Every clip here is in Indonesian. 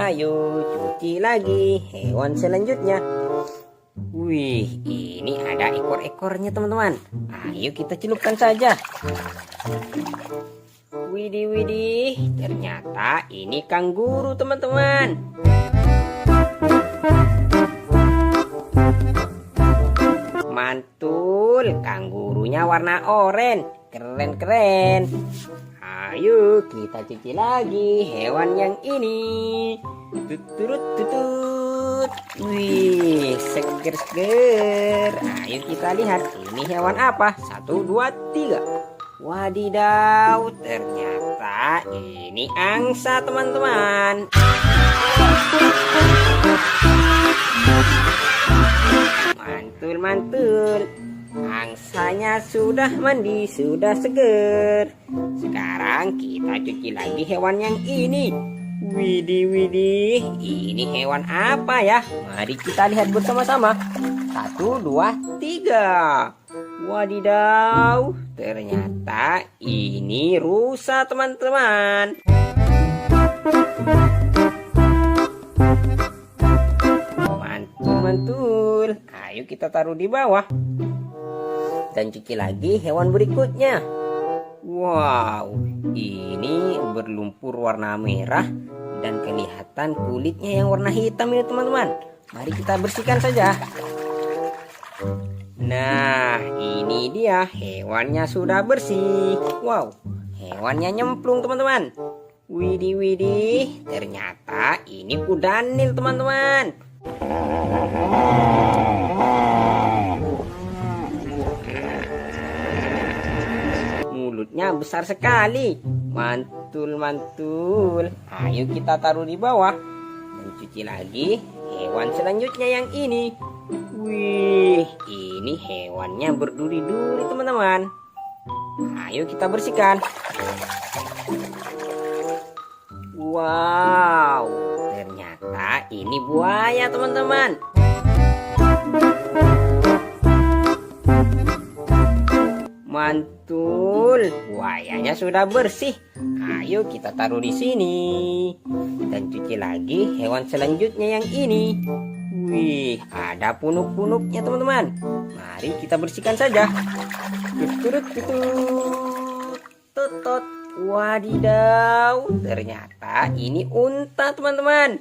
Ayo cuci lagi hewan selanjutnya. Wih, ini ada ekor-ekornya teman-teman. Ayo kita celupkan saja. Widih, widih, ternyata ini kanguru teman-teman. Mantul, kanggurunya warna oranye. Keren-keren. Ayo kita cuci lagi hewan yang ini. Tutut tutut. Wih, seger-seger. Ayo kita lihat ini hewan apa. 1, 2, 3. Wadidaw, ternyata ini angsa teman-teman. Mantul, mantul. Angsanya sudah mandi, sudah seger. Sekarang kita cuci lagi hewan yang ini. Widih, widih, ini hewan apa ya? Mari kita lihat bersama-sama. 1, 2, 3. Wadidaw, ternyata ini rusa teman-teman. Mantul, mantul. Ayo kita taruh di bawah. Dan cuci lagi hewan berikutnya. Wow, ini berlumpur warna merah dan kelihatan kulitnya yang warna hitam ini teman-teman. Mari kita bersihkan saja. Nah, ini dia hewannya sudah bersih. Wow, hewannya nyemplung teman-teman. Widih, widih, ternyata ini kudanil teman-teman. Mulutnya besar sekali. Mantul, mantul. Ayo kita taruh di bawah. Dan cuci lagi hewan selanjutnya yang ini. Wih, ini hewannya berduri-duri teman-teman. Ayo kita bersihkan. Wow, ternyata ini buaya teman-teman. Mantul, buayanya sudah bersih. Ayo kita taruh di sini. Dan cuci lagi hewan selanjutnya yang ini. Wih, ada punuk-punuknya teman-teman. Mari kita bersihkan saja. Tutut tutut. Tutut. Wadidaw, ternyata ini unta teman-teman.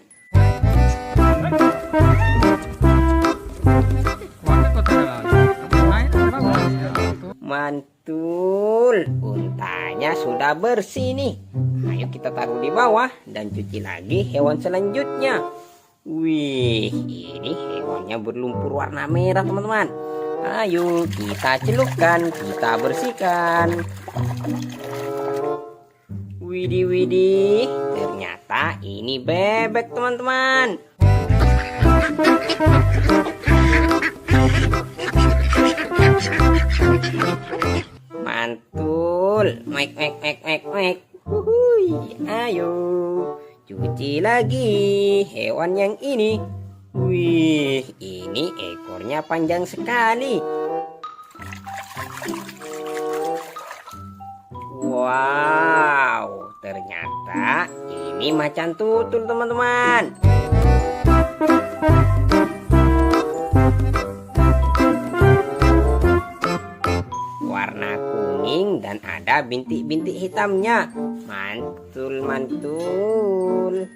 Mantul, untanya sudah bersih nih. Ayo kita taruh di bawah dan cuci lagi hewan selanjutnya. Wih, ini hewannya berlumpur warna merah teman-teman. Ayo kita celupkan, kita bersihkan. Widih, widih, ternyata ini bebek teman-teman. Mantul, mek mek mek mek mek. Ayo cuci lagi hewan yang ini. Wih, ini ekornya panjang sekali. Wow, ternyata ini macan tutul teman-teman. Warna kuning dan ada bintik-bintik hitamnya. Mantul, mantul.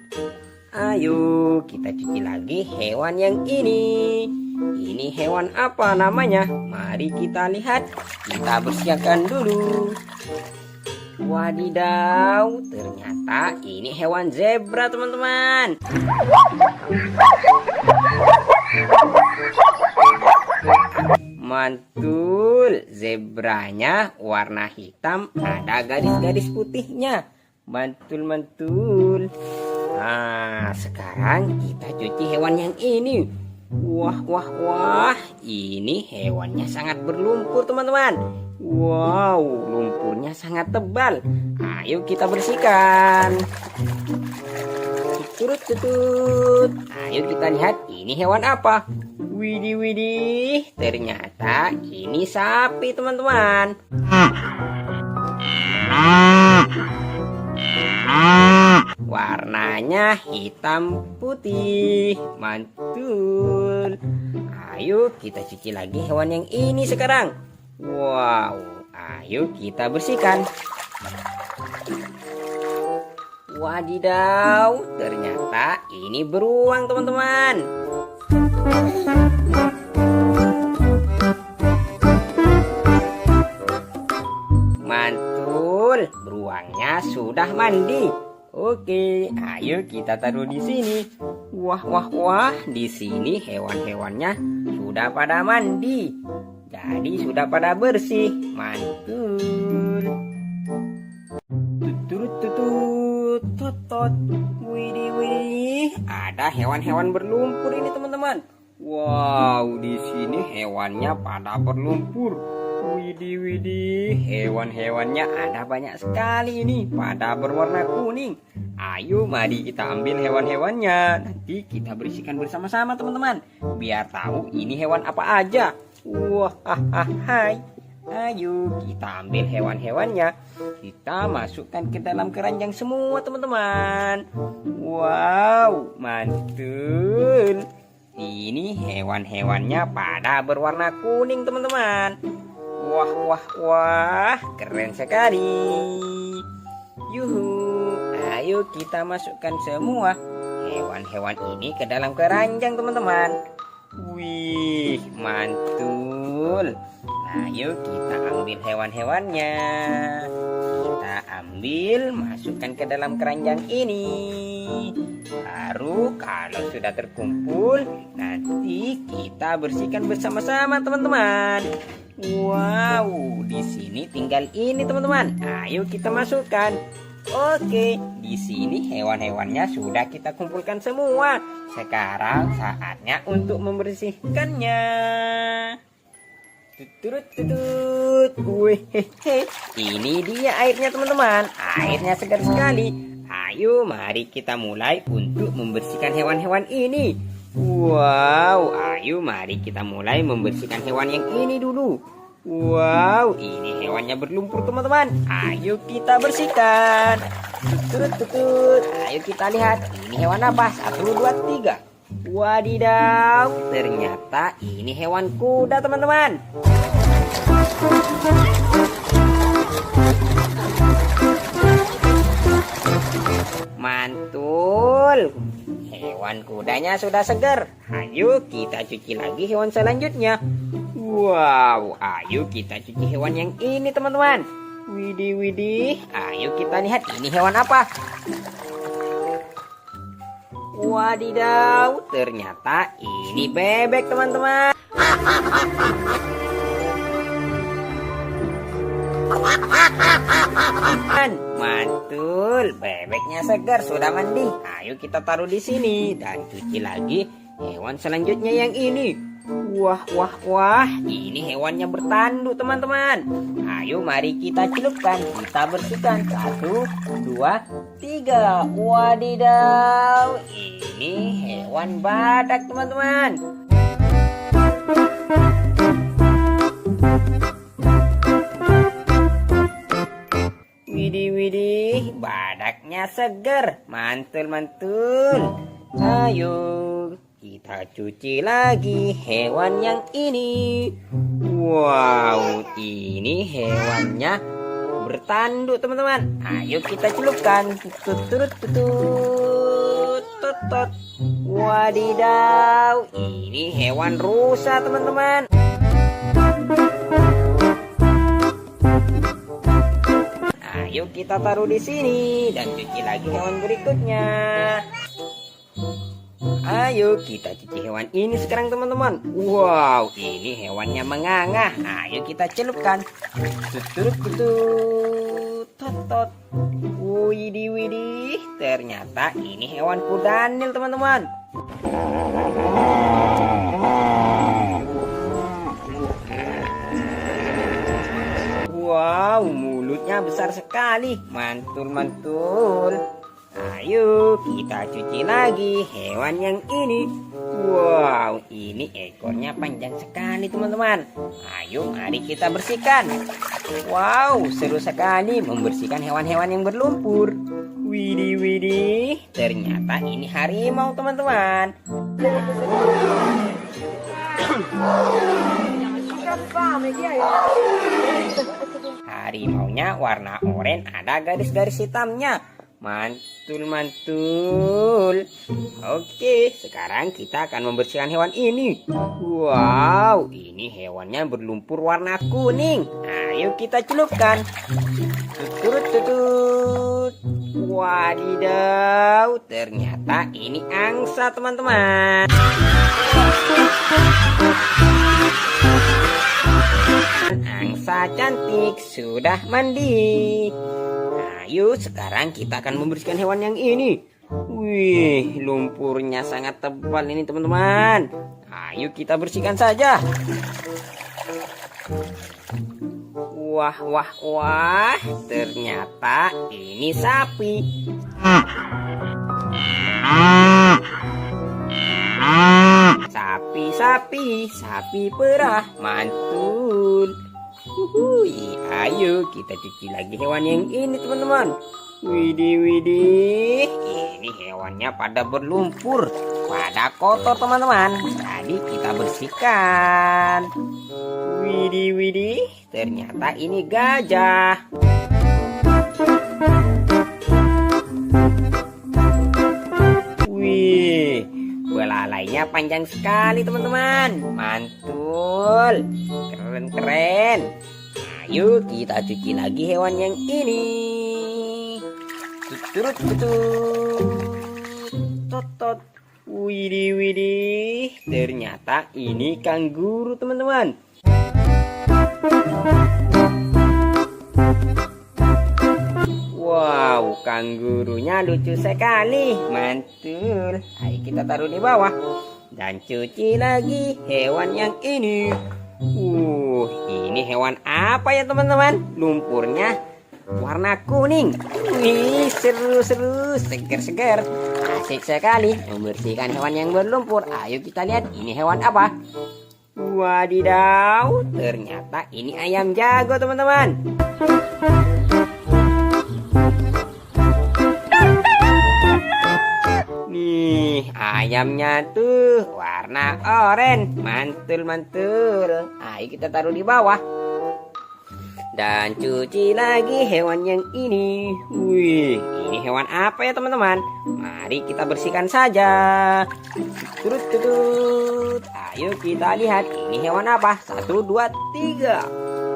Ayo kita cuci lagi hewan yang ini. Ini hewan apa namanya? Mari kita lihat. Kita bersihkan dulu. Wadidaw, ternyata ini hewan zebra teman-teman. Mantul, zebranya warna hitam, ada garis-garis putihnya. Mantul, mantul. Nah, sekarang kita cuci hewan yang ini. Wah, wah, wah, ini hewannya sangat berlumpur teman-teman. Wow, lumpurnya sangat tebal. Ayo kita bersihkan. Tutut tutut. Ayo kita lihat ini hewan apa. Widih, widih, ternyata ini sapi teman-teman. Warnanya hitam putih. Mantul. Ayo kita cuci lagi hewan yang ini sekarang. Wow, ayo kita bersihkan. Wadidaw, ternyata ini beruang teman-teman. Mantul, beruangnya sudah mandi. Oke, ayo kita taruh di sini. Wah, wah, wah, di sini hewan-hewannya sudah pada mandi. Jadi sudah pada bersih. Mantul. Tutut tutut totot. Widih widih. Ada hewan-hewan berlumpur ini teman-teman. Wow, di sini hewannya pada berlumpur. Widih widih, hewan-hewannya ada banyak sekali ini, pada berwarna kuning. Ayo mari kita ambil hewan-hewannya. Nanti kita bersihkan bersama-sama teman-teman, biar tahu ini hewan apa aja. Wah, hai. Ayo kita ambil hewan-hewannya. Kita masukkan ke dalam keranjang semua teman-teman. Wow, mantul. Ini hewan-hewannya pada berwarna kuning teman-teman. Wah, wah, wah, keren sekali. Yuhu, ayo kita masukkan semua hewan-hewan ini ke dalam keranjang teman-teman. Wih, mantul. Ayo kita ambil hewan-hewannya. Kita ambil, masukkan ke dalam keranjang ini. Baru kalau sudah terkumpul, nanti kita bersihkan bersama-sama teman-teman. Wow, di sini tinggal ini teman-teman. Ayo kita masukkan. Oke, di sini hewan-hewannya sudah kita kumpulkan semua. Sekarang saatnya untuk membersihkannya. Tutut tutut. Wih, ini dia airnya teman-teman. Airnya segar sekali. Ayo mari kita mulai untuk membersihkan hewan-hewan ini. Wow, ayo mari kita mulai membersihkan hewan yang ini dulu. Wow, ini hewannya berlumpur teman-teman. Ayo kita bersihkan. Tutut tutut. Ayo kita lihat, ini hewan apa? 1, 2, 3. Wadidaw, ternyata ini hewan kuda teman-teman. Mantul. Hewan kudanya sudah segar. Ayo kita cuci lagi hewan selanjutnya. Wow, ayo kita cuci hewan yang ini teman-teman. Widih widih. Ayo kita lihat ini hewan apa. Wadidaw, ternyata ini bebek teman-teman. Mantul, bebeknya segar sudah mandi. Ayo kita taruh di sini dan cuci lagi hewan selanjutnya yang ini. Wah, wah, wah, ini hewannya bertanduk teman-teman. Ayo mari kita celupkan, kita bersihkan. 1, 2, 3. Wadidaw, ini hewan badak teman-teman. Widih widih, badaknya segar. Mantul mantul. Ayo kita cuci lagi hewan yang ini. Wow, ini hewannya bertanduk teman-teman. Ayo kita celupkan. Tutut tutut tutut. Wadidaw, ini hewan rusa teman-teman. Ayo kita taruh di sini dan cuci lagi hewan berikutnya. Ayo kita cuci hewan ini sekarang teman-teman. Wow, ini hewannya menganga. Ayo kita celupkan. Tutut tutut tot. Widih widih, ternyata ini hewan kudanil teman-teman. Wow, mulutnya besar sekali. Mantul mantul. Ayo kita cuci lagi hewan yang ini. Wow, ini ekornya panjang sekali teman-teman. Ayo mari kita bersihkan. Wow, seru sekali membersihkan hewan-hewan yang berlumpur. Widih, widih, ternyata ini harimau teman-teman. Harimaunya warna oranye, ada garis-garis hitamnya. Mantul, mantul. Oke, sekarang kita akan membersihkan hewan ini. Wow, ini hewannya berlumpur warna kuning. Ayo kita celupkan. Tutut, tutut. Wadidaw, ternyata ini angsa teman-teman. Angsa cantik sudah mandi. Ayo sekarang kita akan membersihkan hewan yang ini. Wih, lumpurnya sangat tebal ini teman-teman. Ayo kita bersihkan saja. Wah, wah, wah, ternyata ini sapi. Sapi perah, mantul. Ayo kita cuci lagi hewan yang ini teman-teman. Widih, widih, ini hewannya pada berlumpur, pada kotor teman-teman. Jadi kita bersihkan. Widih, widih, ternyata ini gajah. Wih, belalainya panjang sekali teman-teman. Mantul, keren-keren. Ayo kita cuci lagi hewan yang ini. Tutut, tutut, totot. Widih, widih, ternyata ini kanguru teman-teman. Wow, kanggurunya lucu sekali. Mantul. Ayo kita taruh di bawah dan cuci lagi hewan yang ini. Ini hewan apa ya teman-teman? Lumpurnya warna kuning. Wih, seru-seru, segar-segar. Asik sekali membersihkan hewan yang berlumpur. Ayo kita lihat ini hewan apa. Wadidaw, ternyata ini ayam jago teman-teman. Nih, ayamnya tuh warna oranye. Mantul, mantul. Ayo kita taruh di bawah dan cuci lagi hewan yang ini. Wih, ini hewan apa ya teman-teman? Mari kita bersihkan saja. Turut, turut. Ayo kita lihat ini hewan apa. 1, 2, 3.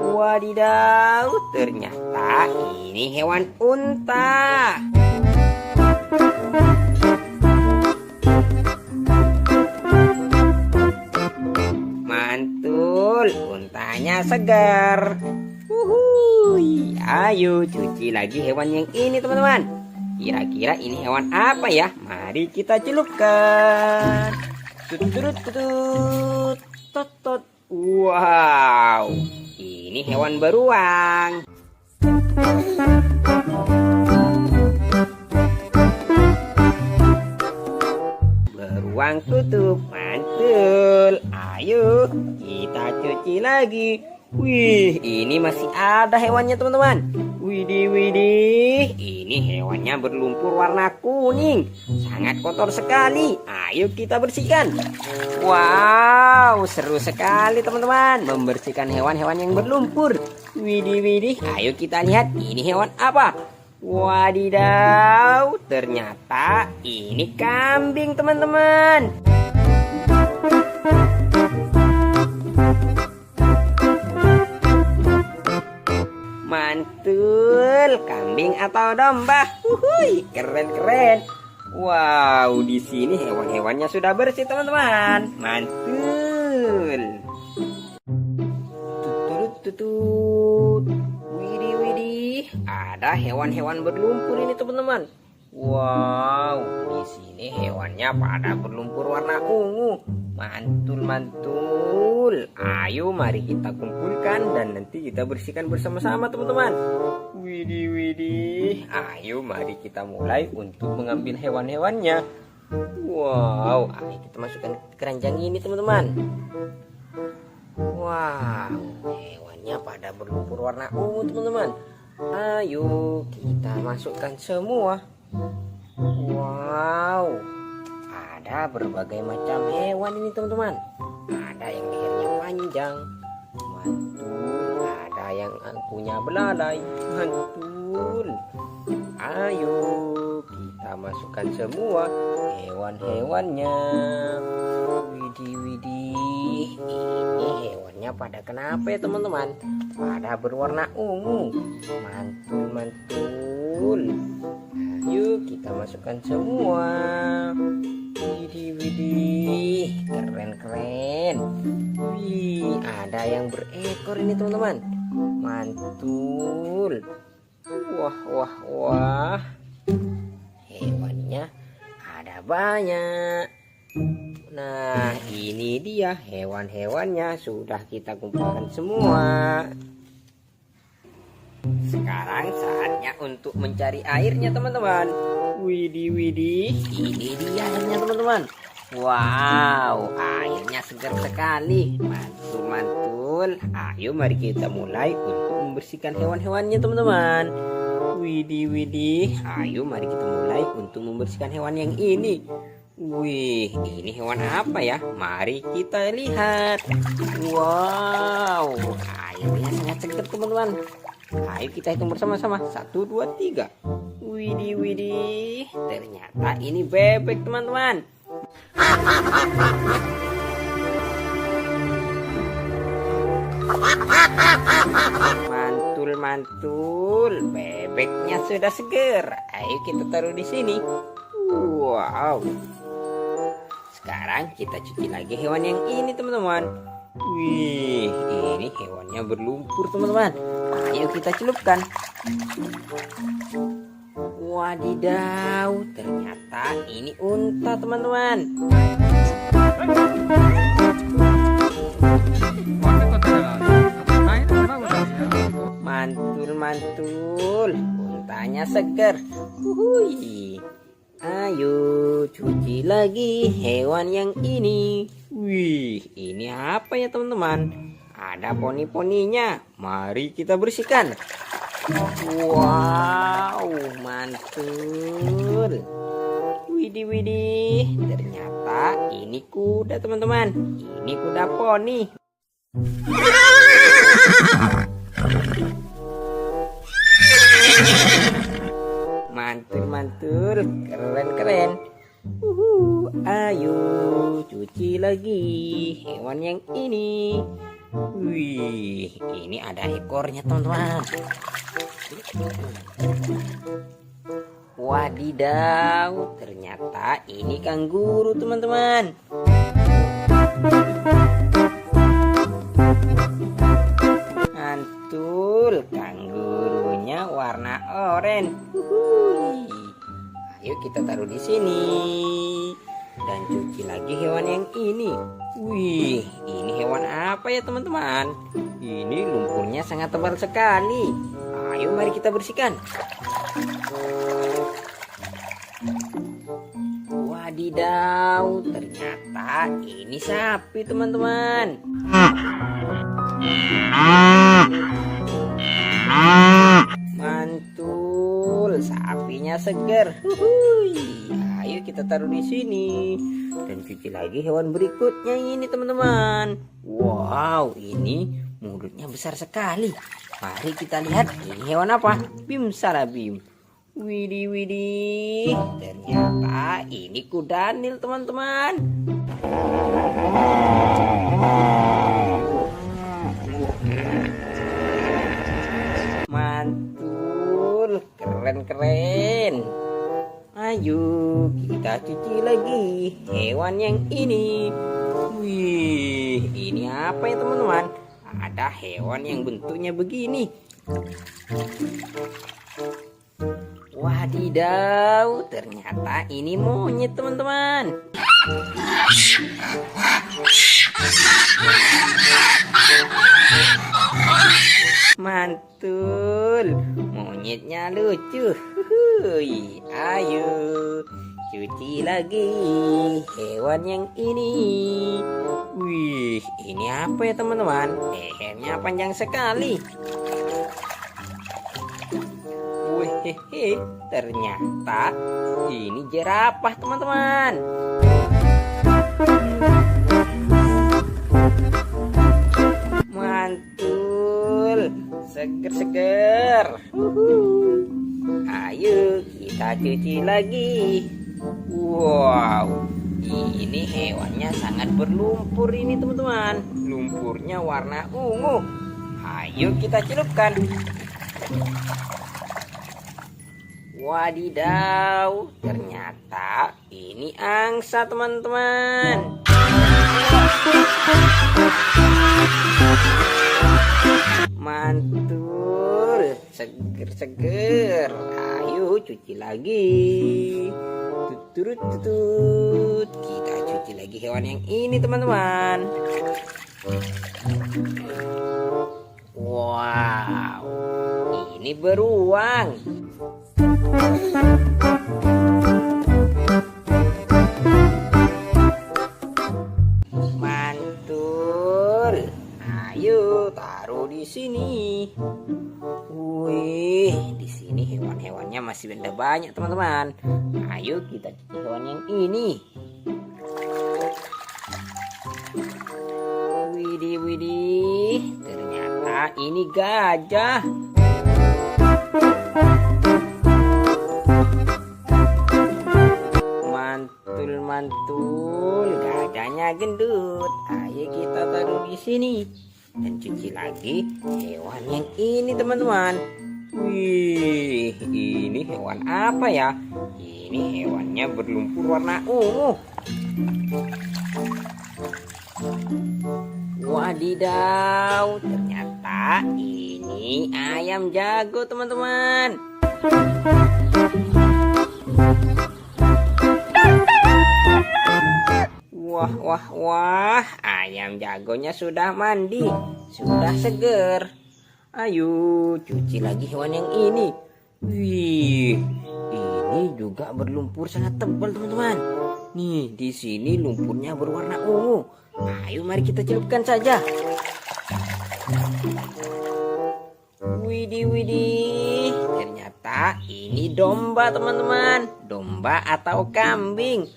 Wadidaw, ternyata ini hewan unta. Mantul, untanya segar. Ayo cuci lagi hewan yang ini teman-teman. Kira-kira ini hewan apa ya? Mari kita celupkan. Tutut, tutut, totot. Wow, ini hewan beruang. Beruang tutup, mantul. Ayo kita cuci lagi. Wih, ini masih ada hewannya teman-teman. Widih, widih, ini hewannya berlumpur warna kuning. Sangat kotor sekali. Ayo kita bersihkan. Wow, seru sekali teman-teman membersihkan hewan-hewan yang berlumpur. Widih, widih, ayo kita lihat ini hewan apa. Wadidaw, ternyata ini kambing teman-teman. Mantul, kambing atau domba. Keren-keren. Wow, di sini hewan-hewannya sudah bersih teman-teman. Mantul. Tutut, tutut. Widih, widih, ada hewan-hewan berlumpur ini teman-teman. Wow, di sini hewannya pada berlumpur warna ungu. Mantul, mantul. Ayo mari kita kumpulkan dan nanti kita bersihkan bersama-sama teman-teman. Widih, widih. Ayo mari kita mulai untuk mengambil hewan-hewannya. Wow, ayo kita masukkan ke keranjang ini teman-teman. Wow, hewannya pada berlumpur warna ungu teman-teman. Ayo kita masukkan semua. Wow, ada berbagai macam hewan ini teman-teman. Ada yang lehernya panjang, mantul. Ada yang punya belalai, mantul. Ayo kita masukkan semua hewan-hewannya. Widih, widih. Ini hewannya pada kenapa ya teman-teman? Pada berwarna ungu, mantul, mantul. Ayo kita masukkan semua. Widih, widih, keren-keren. Wih, ada yang berekor ini teman-teman. Mantul. Wah, wah, wah. Hewannya ada banyak. Nah, ini dia hewan-hewannya sudah kita kumpulkan semua. Sekarang saatnya untuk mencari airnya teman-teman. Widih, widih, ini dia airnya teman-teman. Wow, airnya segar sekali. Mantul, mantul. Ayo mari kita mulai untuk membersihkan hewan-hewannya teman-teman. Widih, widih. Ayo mari kita mulai untuk membersihkan hewan yang ini. Wih, ini hewan apa ya? Mari kita lihat. Wow, airnya sangat segar teman-teman. Ayo kita hitung bersama-sama. 1, 2, 3. Widih, widih. Ternyata ini bebek teman-teman. Mantul, mantul. Bebeknya sudah segar. Ayo kita taruh di sini. Wow. Sekarang kita cuci lagi hewan yang ini teman-teman. Wih, ini hewannya berlumpur teman-teman. Ayo kita celupkan. Wadidaw, ternyata ini unta teman-teman. Mantul, mantul. Untanya segar. Wuih. Ayo cuci lagi hewan yang ini. Wih, ini apa ya teman-teman? Ada poni-poninya. Mari kita bersihkan. Wow, mantul. Widih, widih. Ternyata ini kuda teman-teman. Ini kuda poni. Mantul, mantul, keren-keren. Ayo cuci lagi hewan yang ini. Wih, ini ada ekornya teman-teman. Wadidaw, ternyata ini kanguru teman-teman. Mantul, kangurunya warna oranye. Ayo kita taruh di sini dan cuci lagi hewan yang ini. Wih, ini hewan apa ya teman-teman? Ini lumpurnya sangat tebal sekali. Ayo mari kita bersihkan. Wadidaw, ternyata ini sapi teman-teman. Mantul, sapinya segar. Ayo kita taruh di sini dan cuci lagi hewan berikutnya ini teman-teman. Wow, ini mulutnya besar sekali. Mari kita lihat ini hewan apa? Bim salabim. Widih, widih. Ternyata ini kudanil teman-teman. Mantul, keren-keren. Ayo kita cuci lagi hewan yang ini. Wih, ini apa ya teman-teman? Ada hewan yang bentuknya begini. Wadidaw, ternyata ini monyet teman-teman. Mantul, monyetnya lucu. Ayo cuci lagi hewan yang ini. Wih, ini apa ya teman-teman? Lehernya panjang sekali. Wih, Hehe, ternyata ini jerapah teman-teman. Mantul, seger-seger. Ayo kita cuci lagi. Wow, ini hewannya sangat berlumpur ini teman-teman. Lumpurnya warna ungu. Ayo kita celupkan. Wadidaw, ternyata ini angsa teman-teman. Mantul, seger-seger. Ayo cuci lagi. Tutut tutut. Kita cuci lagi hewan yang ini teman-teman. Wow, ini beruang. Mantul. Ayo taruh di sini. Wih, di sini hewan-hewannya masih ada banyak teman-teman. Ayo kita cuci hewan yang ini. Widih, widih. Ternyata ini gajah. Mantul, mantul. Gajahnya gendut. Ayo kita taruh di sini. Dan cuci lagi hewan yang ini teman-teman. Wih, ini hewan apa ya? Ini hewannya berlumpur warna ungu. Wadidaw, ternyata ini ayam jago teman-teman. Wah, wah, wah, ayam jagonya sudah mandi, sudah seger. Ayo cuci lagi hewan yang ini. Wih, ini juga berlumpur sangat tebal teman-teman. Nih, di sini lumpurnya berwarna ungu. Ayo mari kita celupkan saja. Widih, widih. Ternyata ini domba teman-teman. Domba atau kambing.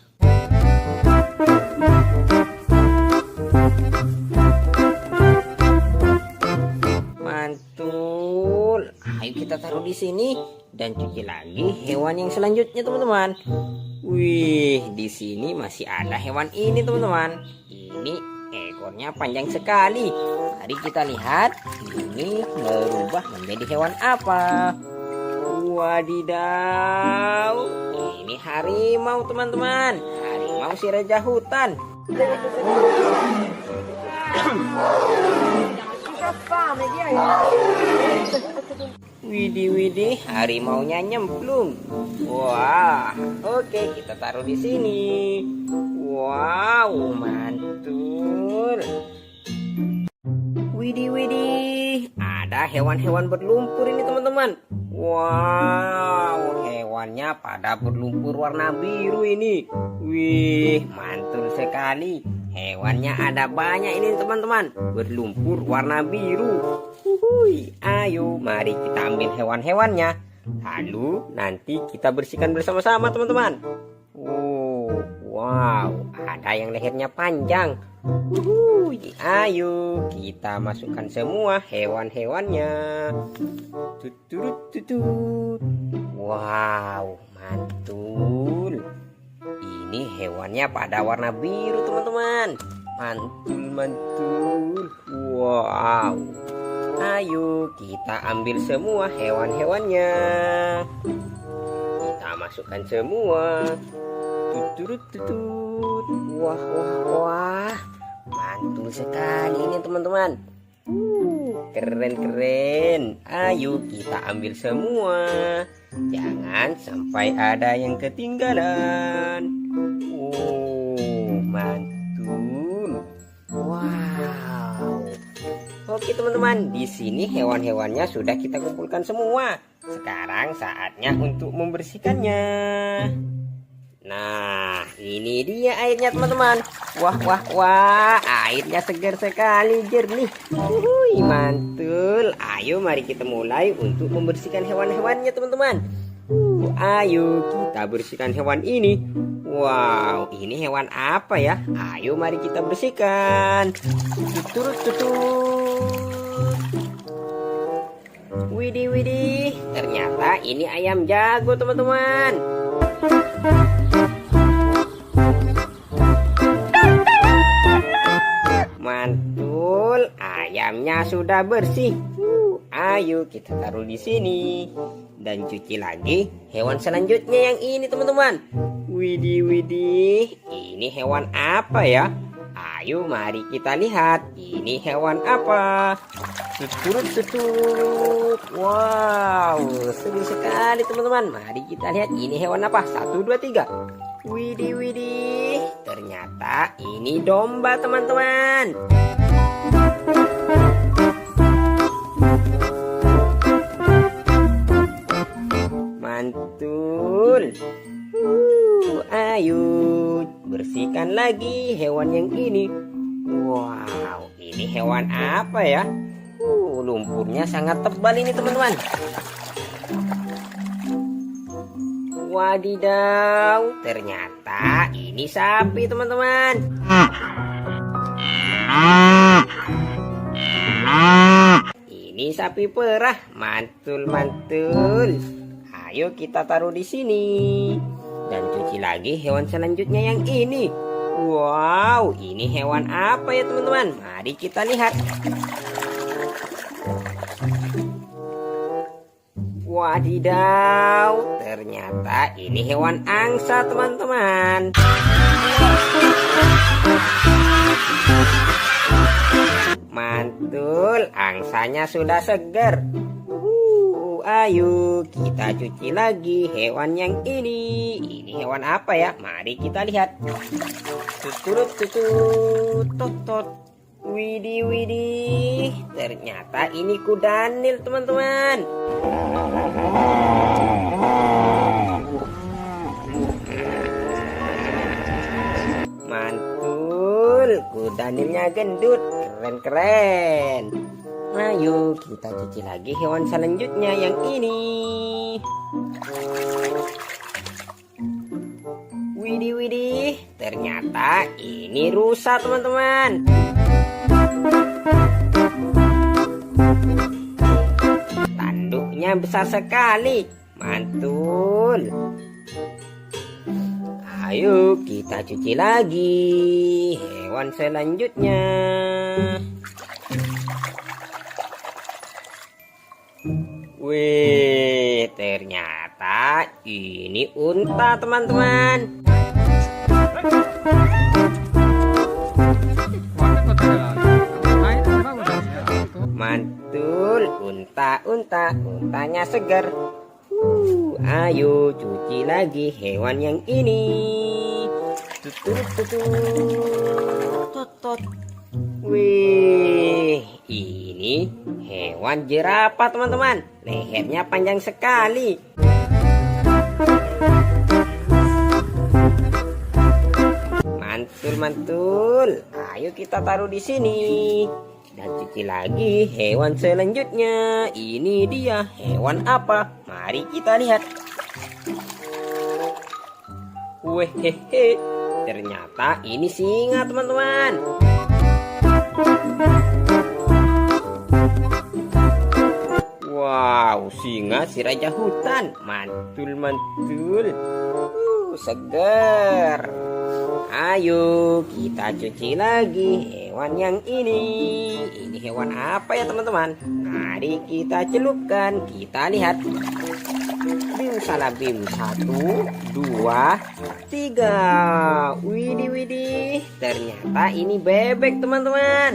Mantul. Ayo kita taruh di sini dan cuci lagi hewan yang selanjutnya teman-teman. Wih, di sini masih ada hewan ini teman-teman. Ini ekornya panjang sekali. Mari kita lihat ini berubah menjadi hewan apa. Wadidaw, ini harimau teman-teman. Harimau si raja hutan. Widih, widih, harimaunya nyemplung. Wah, oke kita taruh di sini. Wow, mantul. Widih, widih, ada hewan-hewan berlumpur ini teman-teman. Wow, hewannya pada berlumpur warna biru ini. Wih, mantul sekali. Hewannya ada banyak ini teman-teman, berlumpur warna biru. Ayo mari kita ambil hewan-hewannya. Lalu nanti kita bersihkan bersama-sama teman-teman. Wow, ada yang lehernya panjang. Ayo kita masukkan semua hewan-hewannya. Tutut. Wow, mantul. Ini hewannya pada warna biru teman-teman. Mantul, mantul. Wow. Ayo kita ambil semua hewan-hewannya. Kita masukkan semua. Tutut. Wah, wah, wah. Mantul sekali ini teman-teman. Keren-keren. Ayo kita ambil semua. Jangan sampai ada yang ketinggalan. Mantul. Wow. Oke teman-teman, di sini hewan-hewannya sudah kita kumpulkan semua. Sekarang saatnya untuk membersihkannya. Nah, ini dia airnya teman-teman. Wah, wah, wah, airnya segar sekali, jernih. Mantul. Ayo mari kita mulai untuk membersihkan hewan-hewannya teman-teman. Ayo kita bersihkan hewan ini. Wow, ini hewan apa ya? Ayo mari kita bersihkan. Tutut tutut. Widih widih, ternyata ini ayam jago teman-teman. Mantul, ayamnya sudah bersih. Ayo kita taruh di sini dan cuci lagi hewan selanjutnya yang ini teman-teman. Widih widih, ini hewan apa ya? Ayo mari kita lihat, ini hewan apa? Tutut tutut. Wow, seru sekali teman-teman. Mari kita lihat ini hewan apa. 1, 2, 3. Widih widih, ternyata ini domba teman-teman. Mantul. Ayo bersihkan lagi hewan yang ini. Wow, ini hewan apa ya? Lumpurnya sangat tebal ini teman-teman. Wadidaw, ternyata ini sapi teman-teman. Ini sapi perah, mantul-mantul. Ayo kita taruh di sini dan cuci lagi hewan selanjutnya yang ini. Wow, ini hewan apa ya teman-teman? Mari kita lihat. Wadidaw, ternyata ini hewan angsa teman-teman. Mantul, angsanya sudah segar. Ayo kita cuci lagi hewan yang ini. Ini hewan apa ya? Mari kita lihat. Tutut tutut tot. Widih widih, ternyata ini kudanil teman-teman. Mantul, kudanilnya gendut, keren-keren. Ayo kita cuci lagi hewan selanjutnya yang ini. Widih widih, ternyata ini rusa teman-teman. Tanduknya besar sekali, mantul. Ayo kita cuci lagi hewan selanjutnya. Wih, ternyata ini unta teman-teman. Mantul, untanya segar. Ayo cuci lagi hewan yang ini. Tutut tutut. Wih, ini hewan jerapah teman-teman. Lehernya panjang sekali. Mantul. Ayo kita taruh di sini dan cuci lagi hewan selanjutnya. Ini dia hewan apa? Mari kita lihat. Wehehe, ternyata ini singa teman-teman. Wow, singa si raja hutan. Mantul. Segar. Ayo kita cuci lagi hewan yang ini. Ini hewan apa ya teman-teman? Mari kita celupkan, kita lihat. Bim salabim, 1, 2, 3. Widih widih, ternyata ini bebek teman-teman.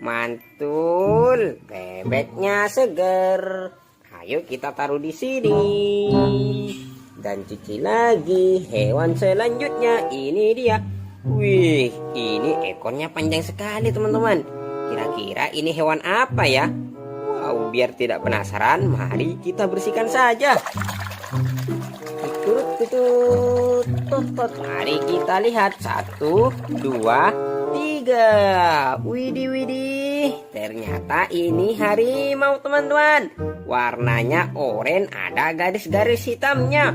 Mantul, bebeknya segar. Ayo kita taruh di sini dan cuci lagi hewan selanjutnya. Ini dia. Wih, ini ekornya panjang sekali teman-teman. Kira-kira ini hewan apa ya? Wow, biar tidak penasaran, mari kita bersihkan saja. Tutut. Mari kita lihat. 1, 2, 3. Widih widih. widih, ternyata ini harimau teman-teman. Warnanya oranye, ada garis-garis hitamnya.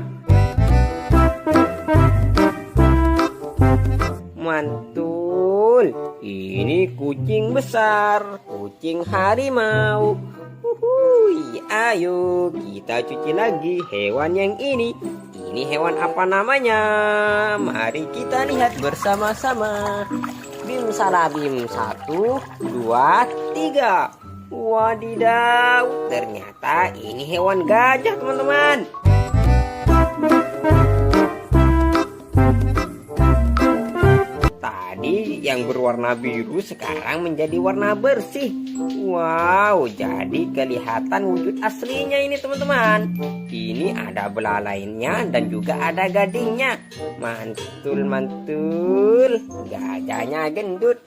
Mantul, ini kucing besar, kucing harimau. Uhuy, ayo kita cuci lagi hewan yang ini. Ini hewan apa namanya? Mari kita lihat bersama-sama. Bim salabim, 1, 2, 3. Wadidaw, ternyata ini hewan gajah teman-teman. Tadi yang berwarna biru sekarang menjadi warna bersih. Wow, jadi kelihatan wujud aslinya ini teman-teman. Ini ada belalainya dan juga ada gadingnya. Mantul. Gajahnya gendut.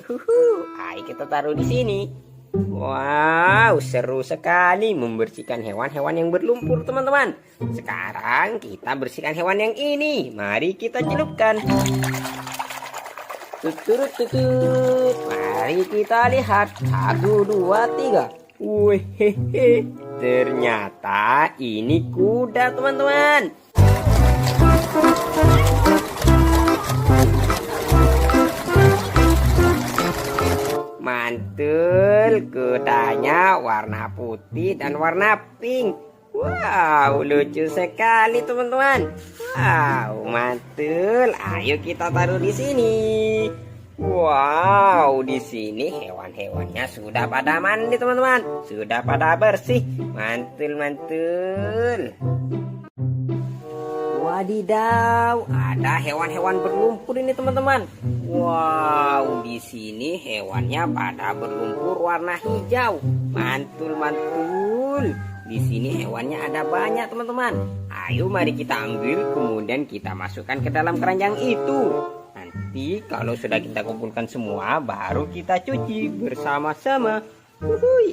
Ayo kita taruh di sini. Wow, seru sekali membersihkan hewan-hewan yang berlumpur teman-teman. Sekarang kita bersihkan hewan yang ini. Mari kita celupkan. Tutut. Mari kita lihat. 1, 2, 3. Wehehe. Ternyata ini kuda teman-teman. Mantul, kudanya warna putih dan warna pink. Wow, lucu sekali teman-teman. Wow, mantul. Ayo kita taruh di sini. Wow, di sini hewan-hewannya sudah pada mandi teman-teman. Sudah pada bersih. Mantul. Wadidaw, ada hewan-hewan berlumpur ini teman-teman. Wow, di sini hewannya pada berlumpur warna hijau. Mantul. Di sini hewannya ada banyak teman-teman. Ayo mari kita ambil, kemudian kita masukkan ke dalam keranjang itu. Nanti kalau sudah kita kumpulkan semua, baru kita cuci bersama-sama.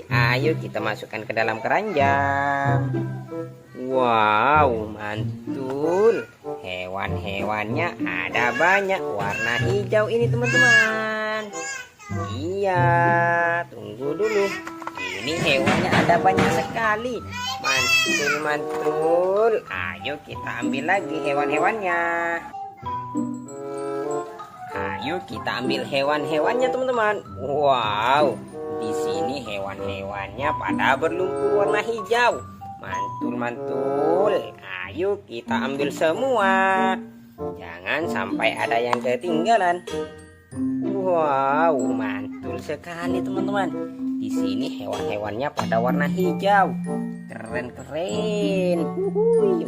Ayo kita masukkan ke dalam keranjang. Wow, mantul. Hewan-hewannya ada banyak warna hijau ini teman-teman. Iya, tunggu dulu. Ini hewannya ada banyak sekali. Mantul. Ayo kita ambil lagi hewan-hewannya. Ayo kita ambil hewan-hewannya teman-teman. Wow, di sini hewan-hewannya pada berlumpur warna hijau. Mantul. Ayo kita ambil semua. Jangan sampai ada yang ketinggalan. Wow, mantul sekali teman-teman. Di sini hewan-hewannya pada warna hijau. Keren.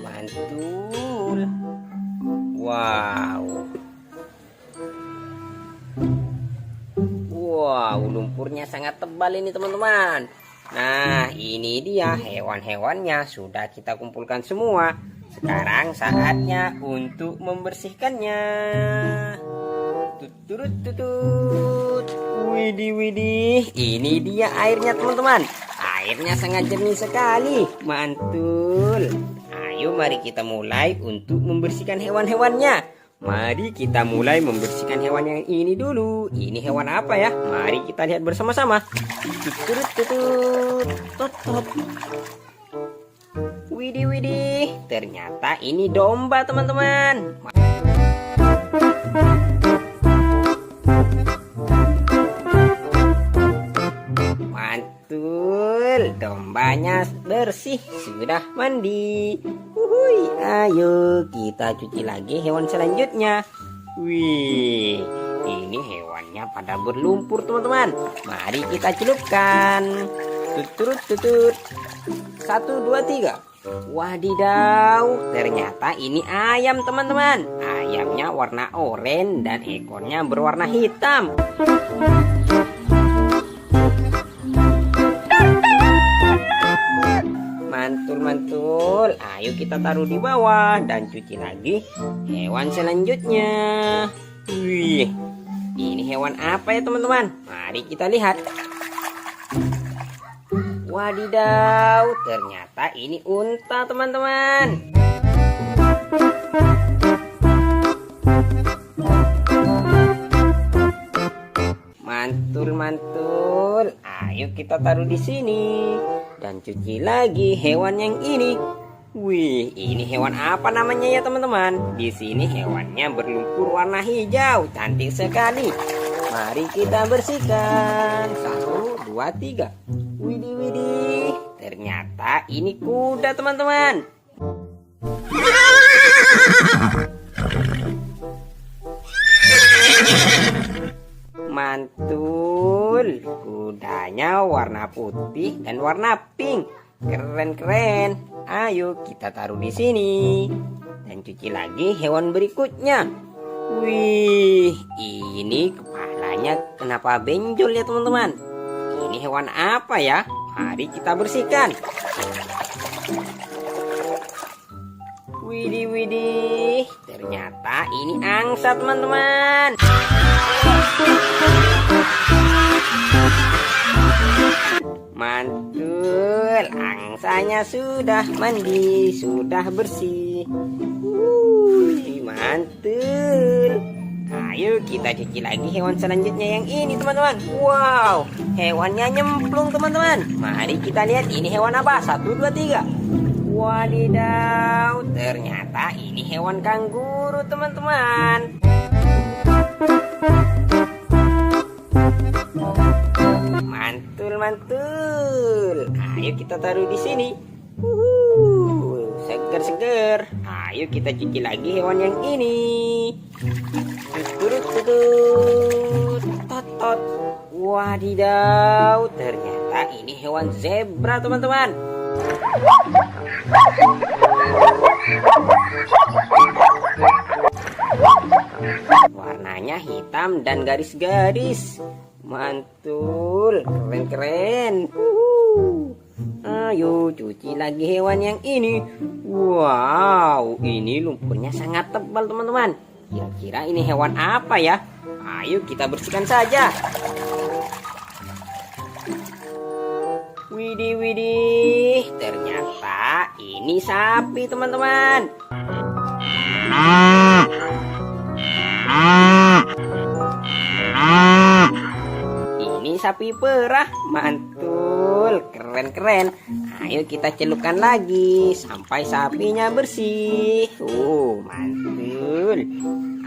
Mantul. Wow, lumpurnya sangat tebal ini teman-teman. Nah, ini dia hewan-hewannya. Sudah kita kumpulkan semua. Sekarang saatnya untuk membersihkannya. Tutut. Widih. Ini dia airnya teman-teman. Airnya sangat jernih sekali. Mantul. Ayo mari kita mulai untuk membersihkan hewan-hewannya. Mari kita mulai membersihkan hewan yang ini dulu. Ini hewan apa ya? Mari kita lihat bersama-sama. Tutut. Widih. Ternyata ini domba teman-teman. Mantul, dombanya bersih, sudah mandi. Ayo kita cuci lagi hewan selanjutnya. Wih, ini hewannya pada berlumpur teman-teman. Mari kita celupkan. Tutut. 1, 2, 3. Wadidaw, ternyata ini ayam teman-teman. Ayamnya warna oranye dan ekornya berwarna hitam. Mantul. Ayo kita taruh di bawah dan cuci lagi hewan selanjutnya. Wih, ini hewan apa ya teman-teman? Mari kita lihat. Wadidaw, ternyata ini unta teman-teman. Mantul. Ayo kita taruh di sini dan cuci lagi hewan yang ini. Wih, ini hewan apa namanya ya teman-teman? Di sini hewannya berlumpur warna hijau, cantik sekali. Mari kita bersihkan. 1, 2, 3. Widih, widih. Ternyata ini kuda teman-teman. Mantul. Kudanya warna putih dan warna pink. Keren-keren. Ayo kita taruh di sini dan cuci lagi hewan berikutnya. Wih, ini kepalanya kenapa benjol ya teman-teman? Ini hewan apa ya? Mari kita bersihkan. Widih, widih. Ternyata ini angsa teman-teman. Mantul, angsanya sudah mandi, sudah bersih. Mantul. Ayo kita cuci lagi hewan selanjutnya yang ini teman-teman. Wow, hewannya nyemplung teman-teman. Mari kita lihat ini hewan apa. 1, 2, 3. Wadidaw, ternyata ini hewan kanguru teman-teman. Mantul. Ayo kita taruh di sini. Seger-seger. Ayo kita cuci lagi hewan yang ini. Tot. Wadidaw, ternyata ini hewan zebra teman-teman. Warnanya hitam dan garis-garis. Mantul, keren-keren. Ayo cuci lagi hewan yang ini. Wow, ini lumpurnya sangat tebal teman-teman. Kira-kira ini hewan apa ya? Ayo kita bersihkan saja. Widih, widih. Ternyata ini sapi teman-teman. Ini sapi perah. Mantul, keren-keren. Ayo kita celupkan lagi sampai sapinya bersih. Mantul.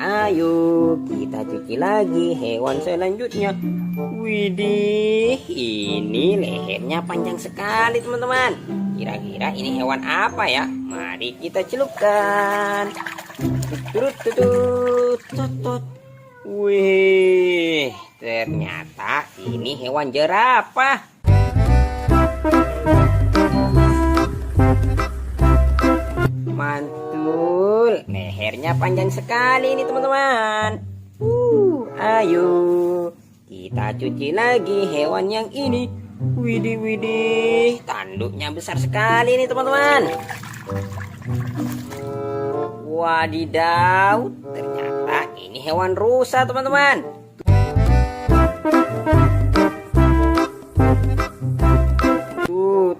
Ayo kita cuci lagi hewan selanjutnya. Widih, ini lehernya panjang sekali teman-teman. Kira-kira ini hewan apa ya? Mari kita celupkan. Tutut. Wih, ternyata ini hewan jerapah. Mantul, lehernya panjang sekali ini teman-teman. Ayo kita cuci lagi hewan yang ini. Widih, tanduknya besar sekali ini teman-teman. Wadidaw, ternyata ini hewan rusa teman-teman.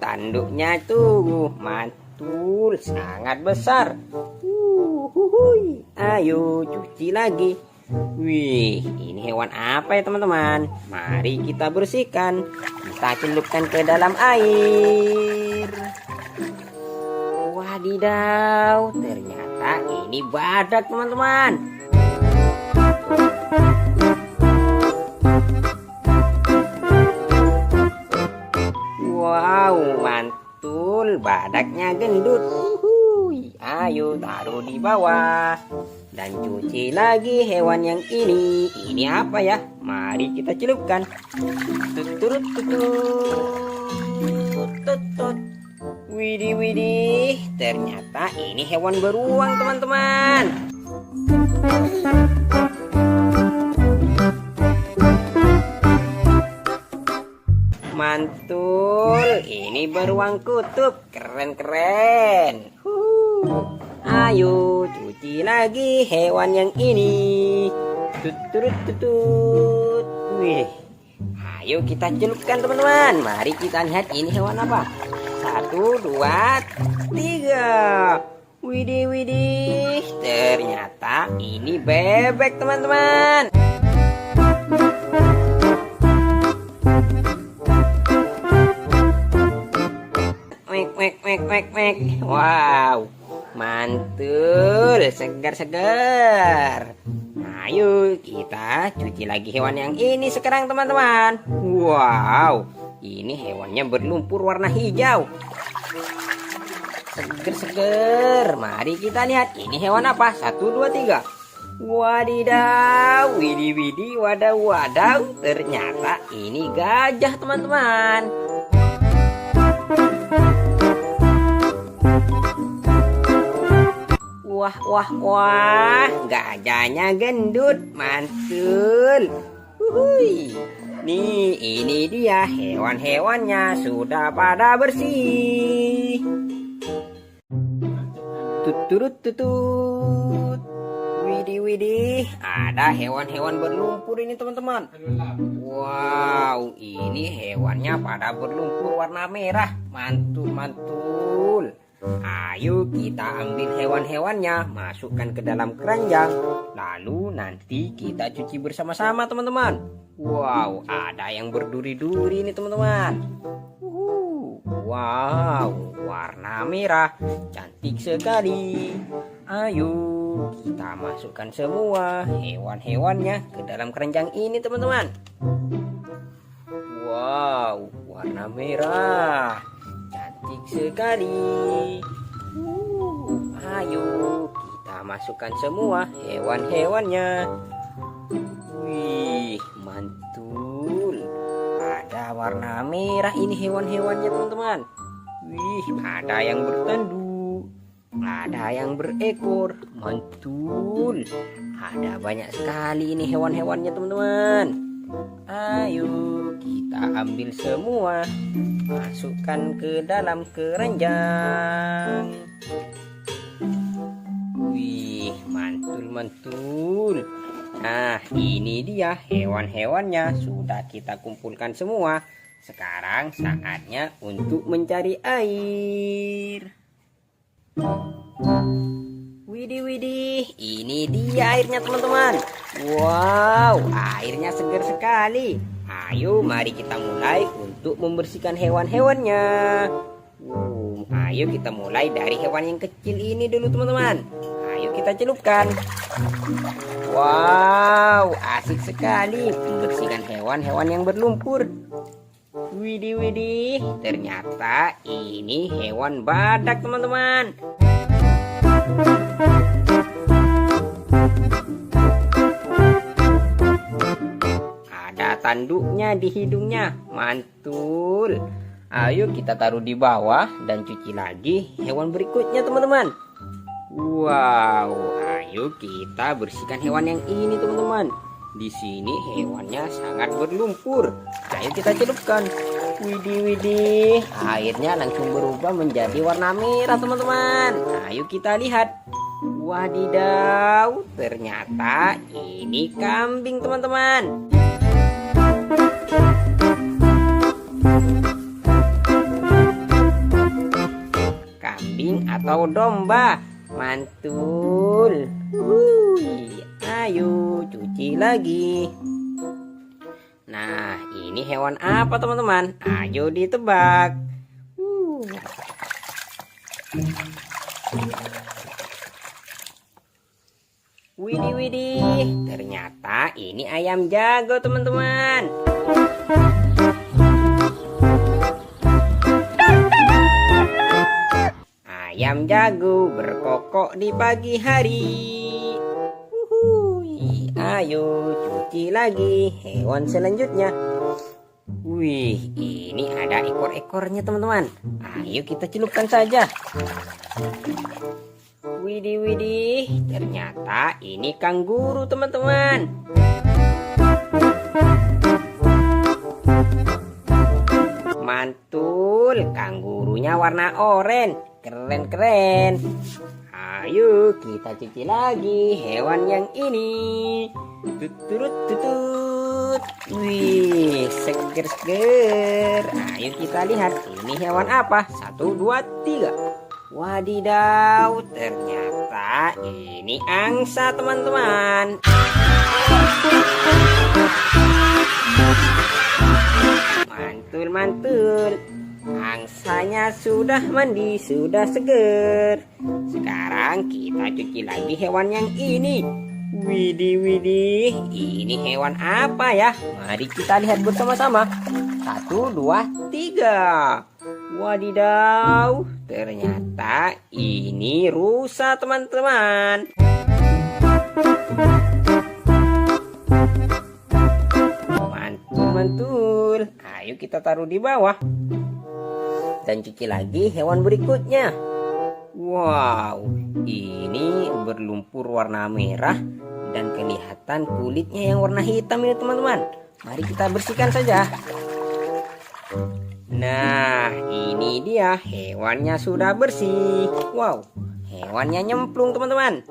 Tanduknya tuh mantul, sangat besar. Ayo cuci lagi. Wih, ini hewan apa ya teman-teman? Mari kita bersihkan. Kita celupkan ke dalam air. Wadidaw, ternyata ini badak teman-teman. Wow, mantul, badaknya gendut. Ayo taruh di bawah dan cuci lagi hewan yang ini. Ini apa ya? Mari kita celupkan. Tutut. Widih, ternyata ini hewan beruang teman-teman. Mantul, ini beruang kutub, keren-keren. Ayo cuci lagi hewan yang ini. Tutut. Wih, ayo kita celupkan teman-teman. Mari kita lihat ini hewan apa. 1, 2, 3. Widih, ternyata ini bebek teman-teman. mek. Wow, mantul, segar. Ayo kita cuci lagi hewan yang ini sekarang teman-teman. Wow, ini hewannya berlumpur warna hijau. Seger. Mari kita lihat ini hewan apa. 1, 2, 3. Wadidaw, widih, wadaw. Ternyata ini gajah teman-teman. Wah, gajahnya gendut, mantul. Nih, ini dia hewan-hewannya sudah pada bersih. Tutut. Widih, ada hewan-hewan berlumpur ini teman-teman. Wow, ini hewannya pada berlumpur warna merah, mantul. Ayo kita ambil hewan-hewannya, masukkan ke dalam keranjang, lalu nanti kita cuci bersama-sama teman-teman. Wow, ada yang berduri-duri nih teman-teman. Wow, warna merah, cantik sekali. Ayo kita masukkan semua hewan-hewannya ke dalam keranjang ini teman-teman. Wow, warna merah, cantik sekali. Ayo kita masukkan semua hewan-hewannya. Wih, mantul. Ada warna merah ini hewan-hewannya teman-teman. Wih, ada yang bertanduk, ada yang berekor, mantul. Ada banyak sekali ini hewan-hewannya teman-teman. Ayo kita ambil semua, masukkan ke dalam keranjang. Wih, mantul. Nah, ini dia hewan-hewannya sudah kita kumpulkan semua. Sekarang saatnya untuk mencari air. Widih, ini dia airnya teman-teman. Wow, airnya segar sekali. Ayo mari kita mulai untuk membersihkan hewan-hewannya. Ayo kita mulai dari hewan yang kecil ini dulu teman-teman. Ayo kita celupkan. Wow, asik sekali membersihkan hewan-hewan yang berlumpur. Widih, ternyata ini hewan badak teman-teman. Ada tanduknya di hidungnya, mantul. Ayo kita taruh di bawah dan cuci lagi hewan berikutnya teman-teman. Wow, ayo kita bersihkan hewan yang ini teman-teman. Di sini hewannya sangat berlumpur. Ayo kita celupkan. Widih, airnya langsung berubah menjadi warna merah teman-teman. Ayo kita lihat. Wadidaw, ternyata ini kambing teman-teman. Kambing atau domba, mantul. Ayo cuci lagi. Nah, ini hewan apa teman-teman? Ayo ditebak. Widih, ternyata ini ayam jago teman-teman. Ayam jago berkokok di pagi hari. Ayo cuci lagi hewan selanjutnya. Wih, ini ada ekor-ekornya teman-teman. Ayo kita celupkan saja. Widih, ternyata ini kanguru teman-teman. Mantul, kanggurunya warna oranye. Keren. Ayo kita cuci lagi hewan yang ini. Tutut. Wih, seger. Ayo kita lihat ini hewan apa. 1, 2, 3. Wadidaw, ternyata ini angsa teman-teman. Mantul. Angsanya sudah mandi, sudah seger. Sekarang kita cuci lagi hewan yang ini. Widih, widih, ini hewan apa ya? Mari kita lihat bersama-sama. 1, 2, 3. Wadidaw, ternyata ini rusa teman-teman. Mantul-mantul. Ayo kita taruh di bawah. Dan cuci lagi hewan berikutnya. Wow, ini berlumpur warna merah dan kelihatan kulitnya yang warna hitam ini teman-teman. Mari kita bersihkan saja. Nah, ini dia hewannya sudah bersih. Wow, hewannya nyemplung teman-teman.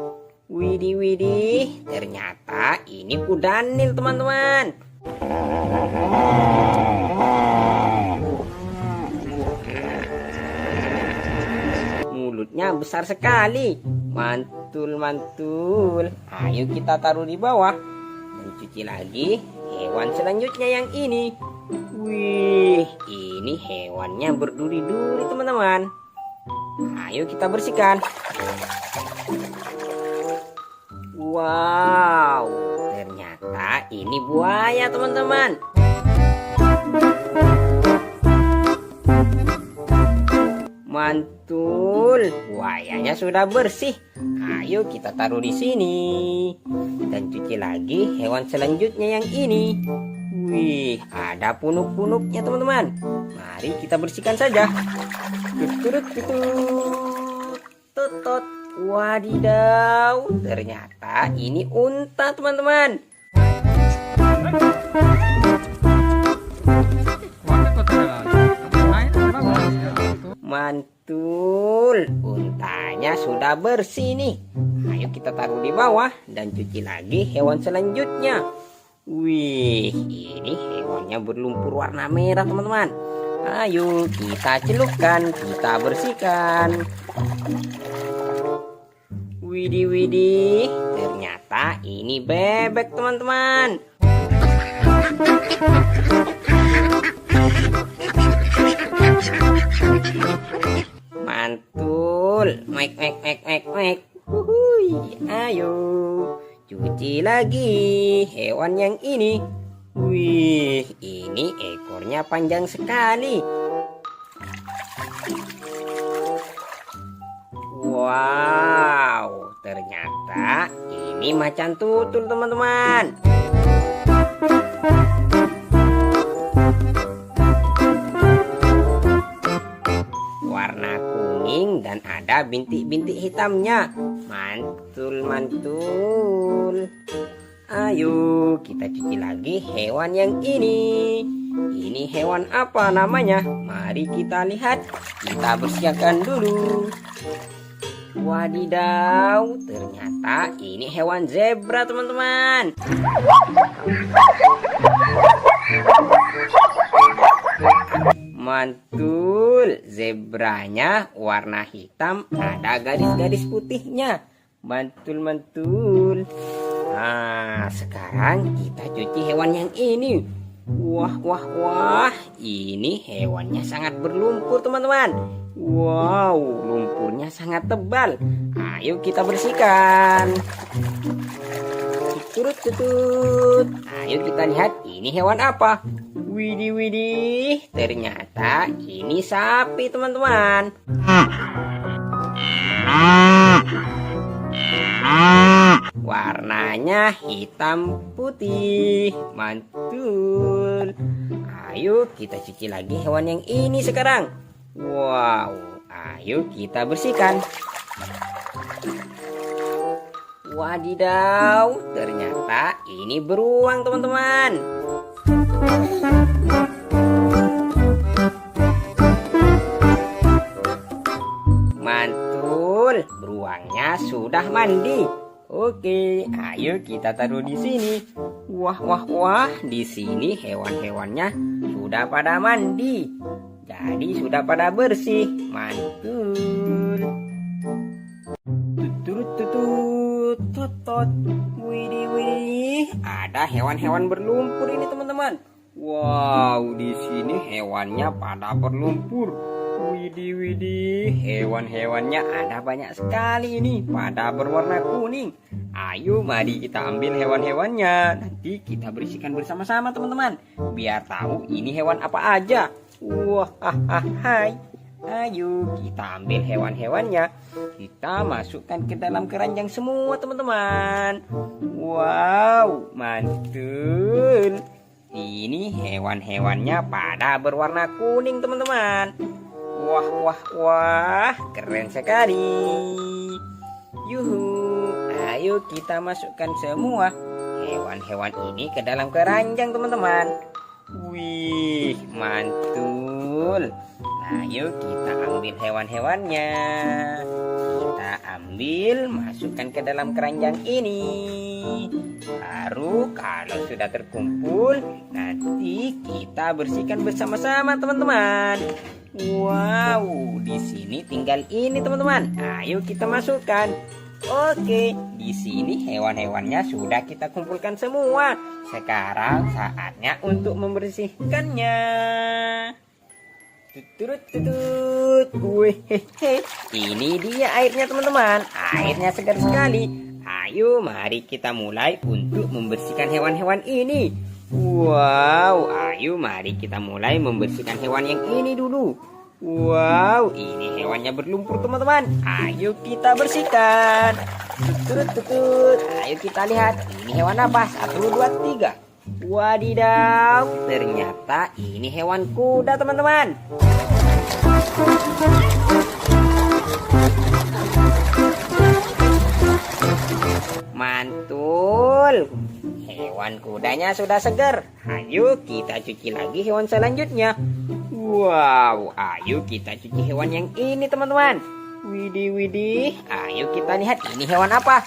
Widih, widih, ternyata ini kudanil teman-teman. Mulutnya besar sekali. Mantul, mantul. Ayo kita taruh di bawah. Dan cuci lagi hewan selanjutnya yang ini. Wih, ini hewannya berduri-duri teman-teman. Ayo kita bersihkan. Wow, ternyata ini buaya teman-teman. Mantul, buayanya sudah bersih. Ayo kita taruh di sini. Dan cuci lagi hewan selanjutnya yang ini. Wih, ada punuk-punuknya teman-teman. Mari kita bersihkan saja. Tutot. Wadidaw, ternyata ini unta teman-teman. Mantul, untanya sudah bersih nih. Ayo kita taruh di bawah dan cuci lagi hewan selanjutnya. Wih, ini hewannya berlumpur warna merah teman-teman. Ayo kita celupkan, kita bersihkan. Widih, widih, ternyata ini bebek teman-teman. Mantul, mek. Huhuy, ayo cuci lagi hewan yang ini. Wih, ini ekornya panjang sekali. Wow, ternyata ini macan tutul teman-teman. Warna kuning dan ada bintik-bintik hitamnya. Mantul, mantul. Ayo kita cuci lagi hewan yang ini. Ini hewan apa namanya? Mari kita lihat. Kita bersihkan dulu. Wadidaw, ternyata ini hewan zebra teman-teman. Mantul, zebranya warna hitam, ada garis-garis putihnya. Mantul. Nah, sekarang kita cuci hewan yang ini. Wah, ini hewannya sangat berlumpur teman-teman. Wow, lumpurnya sangat tebal. Ayo kita bersihkan. Tutut. Ayo kita lihat ini hewan apa. Widih, ternyata ini sapi teman-teman. Warnanya hitam putih. Mantul. Ayo kita cuci lagi hewan yang ini sekarang. Wow, ayo kita bersihkan. Wadidaw, ternyata ini beruang teman-teman. Mantul, beruangnya sudah mandi. Oke, ayo kita taruh di sini. Wah, di sini hewan-hewannya sudah pada mandi. Jadi sudah pada bersih. Mantul. Tutut. Widih. Ada hewan-hewan berlumpur ini teman-teman. Wow, di sini hewannya pada berlumpur. Widih, widih, hewan-hewannya ada banyak sekali ini, pada berwarna kuning. Ayo, mari kita ambil hewan-hewannya. Nanti kita bersihkan bersama-sama, teman-teman. Biar tahu ini hewan apa aja. Wah, hai. Ayo, kita ambil hewan-hewannya. Kita masukkan ke dalam keranjang semua, teman-teman. Wow, mantul. Ini hewan-hewannya pada berwarna kuning, teman-teman. Wah, wah, wah, keren sekali. Yuhu, ayo kita masukkan semua hewan-hewan ini ke dalam keranjang, teman-teman. Wih, mantul. Nah, yuk kita ambil hewan-hewannya. Kita ambil, masukkan ke dalam keranjang ini. Baru kalau sudah terkumpul, nanti kita bersihkan bersama-sama, teman-teman. Wow, di sini tinggal ini, teman-teman. Ayo kita masukkan. Oke, di sini hewan-hewannya sudah kita kumpulkan semua. Sekarang saatnya untuk membersihkannya. Tutut tutut. Wih, ini dia airnya, teman-teman. Airnya segar sekali. Ayo, mari kita mulai untuk membersihkan hewan-hewan ini. Wow, ayo mari kita mulai membersihkan hewan yang ini dulu. Wow, ini hewannya berlumpur, teman-teman. Ayo kita bersihkan. Tutut tutut. Ayo kita lihat, ini hewan apa? 1, 2, 3. Wadidaw, ternyata ini hewan kuda, teman-teman. Mantul. Hewan kudanya sudah segar. Ayo kita cuci lagi hewan selanjutnya. Wow, ayo kita cuci hewan yang ini, teman-teman. Widih, widih. Ayo kita lihat ini hewan apa.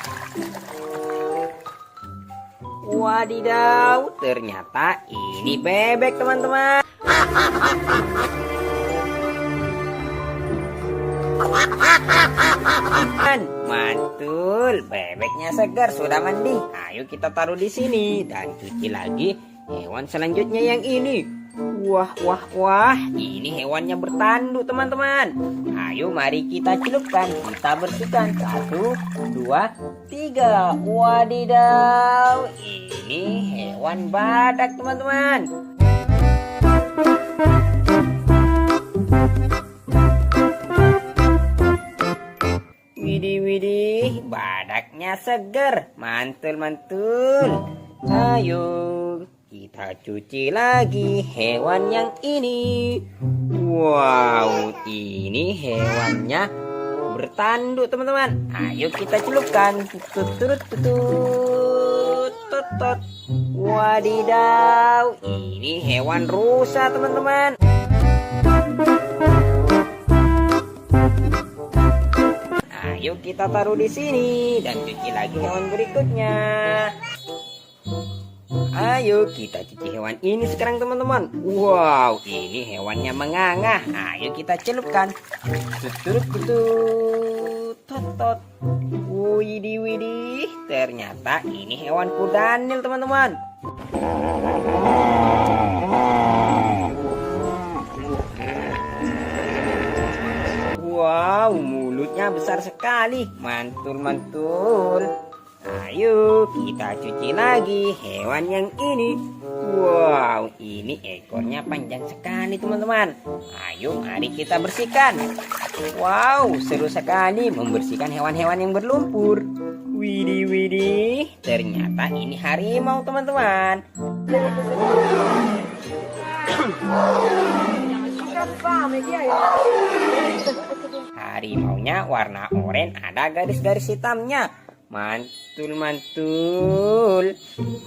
Wadidaw, ternyata ini bebek, teman-teman. Mantul, bebeknya segar, sudah mandi. Ayo kita taruh di sini dan cuci lagi hewan selanjutnya yang ini. Wah, wah, wah, ini hewannya bertanduk, teman-teman. Ayo mari kita celupkan, kita bersihkan. 1, 2, 3. Wadidaw, ini hewan badak, teman-teman. Widih, widih, badaknya segar. Mantul, mantul. Ayo kita cuci lagi hewan yang ini. Wow, ini hewannya bertanduk, teman-teman. Ayo kita celupkan. Tutut tutut tutut. Wadidaw, ini hewan rusa, teman-teman. Ayo kita taruh di sini dan cuci lagi hewan berikutnya. Ayo kita cuci hewan ini sekarang, teman-teman. Wow, ini hewannya menganga. Ayo kita celupkan. Tutut tutut tot. Widih, widih, ternyata ini hewan kudanil, teman-teman. Wow, mulutnya besar sekali. Mantul, mantul. Ayo kita cuci lagi hewan yang ini. Wow, ini ekornya panjang sekali, teman-teman. Ayo mari kita bersihkan. Wow, seru sekali membersihkan hewan-hewan yang berlumpur. Widih, widih, ternyata ini harimau, teman-teman. Harimaunya warna oranye, ada garis-garis hitamnya. Mantul, mantul.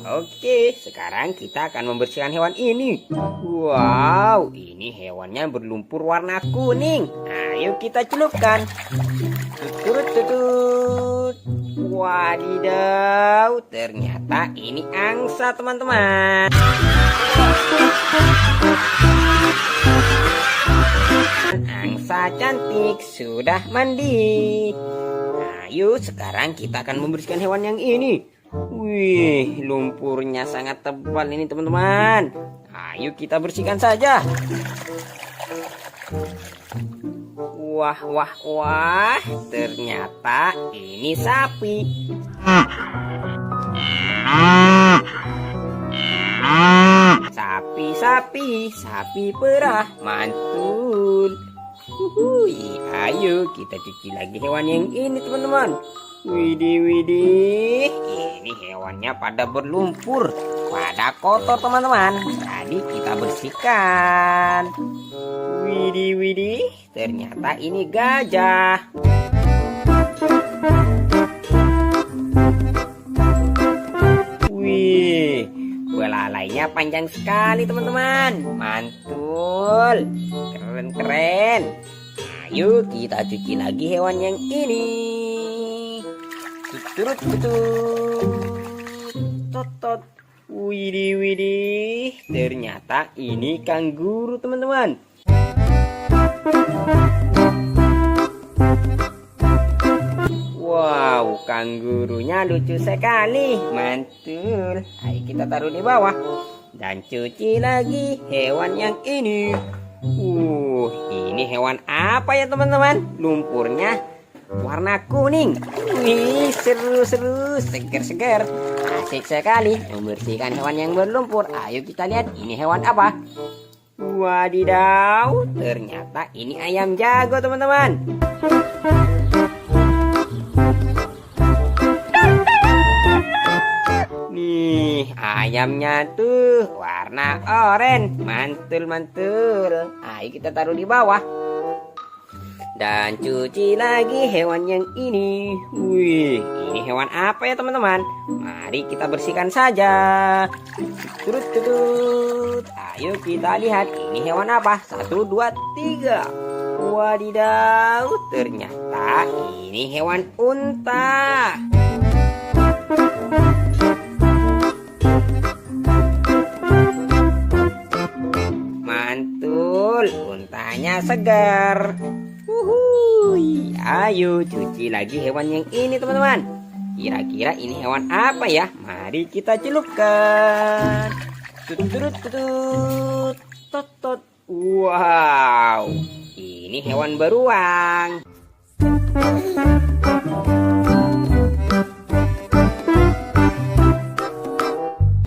Oke, sekarang kita akan membersihkan hewan ini. Wow, ini hewannya berlumpur warna kuning. Ayo kita celupkan. Tutut tutut. Wadidaw, ternyata ini angsa, teman-teman. Angsa cantik sudah mandi. Ayo sekarang kita akan membersihkan hewan yang ini. Wih, lumpurnya sangat tebal ini teman-teman. Ayo kita bersihkan saja. Wah, wah, wah, ternyata ini sapi. Sapi perah, mantul. Ayo kita cuci lagi hewan yang ini teman-teman. Widih, widih, ini hewannya pada berlumpur, pada kotor teman-teman. Jadi kita bersihkan. Widih, widih, ternyata ini gajah. Wih, belalainya panjang sekali teman-teman. Mantul, keren-keren. Ayo kita cuci lagi hewan yang ini. Turut totot. Widih, widih, ternyata ini kanguru teman-teman. Wow, kanggurunya lucu sekali. Mantul. Ayo kita taruh di bawah dan cuci lagi hewan yang ini. Ini hewan apa ya teman-teman? Lumpurnya warna kuning. Wih, seru-seru, segar-segar. Asik sekali membersihkan hewan yang berlumpur. Ayo kita lihat ini hewan apa. Wadidaw, ternyata ini ayam jago teman-teman. Nih, ayamnya tuh warna oranye. Mantul-mantul. Ayo kita taruh di bawah dan cuci lagi hewan yang ini. Wih, ini hewan apa ya teman-teman? Mari kita bersihkan saja. Turut. Ayo kita lihat ini hewan apa. 1, 2, 3. Wadidaw, ternyata ini hewan unta. Mantul, untanya segar. Ayo cuci lagi hewan yang ini teman-teman. Kira-kira ini hewan apa ya? Mari kita celupkan. Totot. Wow, ini hewan beruang.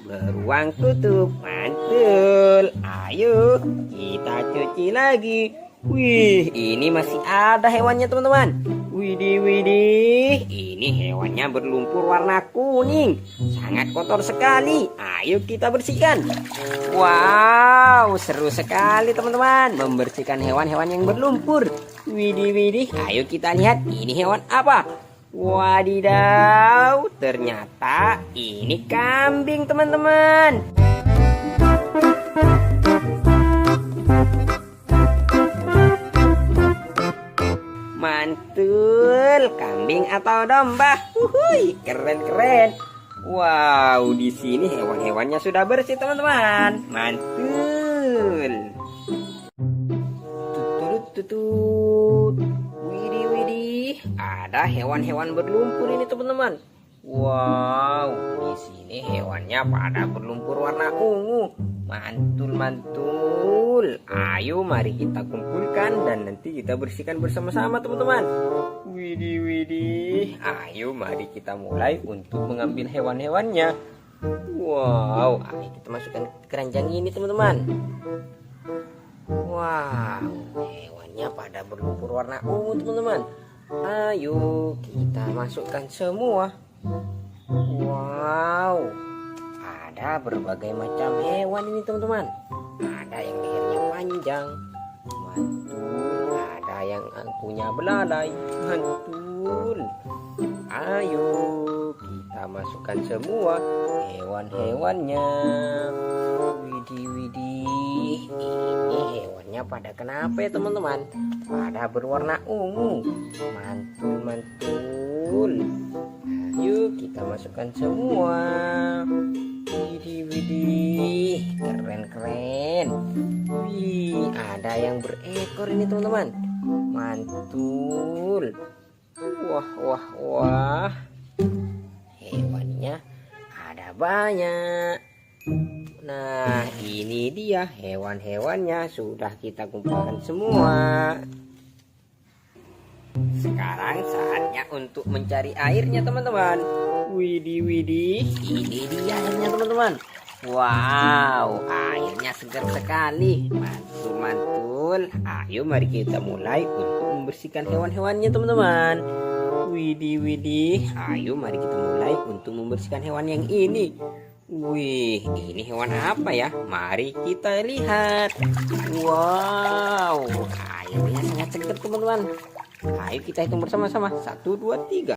Beruang kutub, mantul. Ayo kita cuci lagi. Wih, ini masih ada hewannya teman-teman. Widih, widih, ini hewannya berlumpur warna kuning. Sangat kotor sekali. Ayo kita bersihkan. Wow, seru sekali teman-teman membersihkan hewan-hewan yang berlumpur. Widih, widih, ayo kita lihat ini hewan apa. Wadidaw, ternyata ini kambing teman-teman. Mantul, kambing atau domba. Keren-keren. Wow, di sini hewan-hewannya sudah bersih teman-teman. Mantul. Tutut. Widih, widih. Ada hewan-hewan berlumpur ini teman-teman. Wow, di sini hewannya pada berlumpur warna ungu. Mantul. Ayo mari kita kumpulkan dan nanti kita bersihkan bersama-sama teman-teman. Widih, widih. Ayo mari kita mulai untuk mengambil hewan-hewannya. Wow, ayo kita masukkan ke keranjang ini teman-teman. Wow, hewannya pada berlumpur warna ungu teman-teman. Ayo kita masukkan semua. Wow, ada berbagai macam hewan ini teman-teman. Ada yang lehernya panjang, mantul. Ada yang punya belalai, mantul. Ayo kita masukkan semua hewan-hewannya. Widih, widih. Ini hewannya pada kenapa ya teman-teman? Pada berwarna ungu, mantul, mantul. Ayo kita masukkan semua. Widih, widih, keren-keren. Wih, ada yang berekor ini teman-teman. Mantul. Wah. Hewannya banyak. Nah, ini dia hewan-hewannya sudah kita kumpulkan semua. Sekarang saatnya untuk mencari airnya, teman-teman. Widih, widih, ini dia airnya, teman-teman. Wow, airnya segar sekali. Mantul, mantul. Ayo mari kita mulai untuk membersihkan hewan-hewannya, teman-teman. Widih, widih. Ayo mari kita mulai untuk membersihkan hewan yang ini. Wih, ini hewan apa ya? Mari kita lihat. Wow, airnya sangat segar, teman-teman. Ayo kita hitung bersama-sama. 1, 2, 3.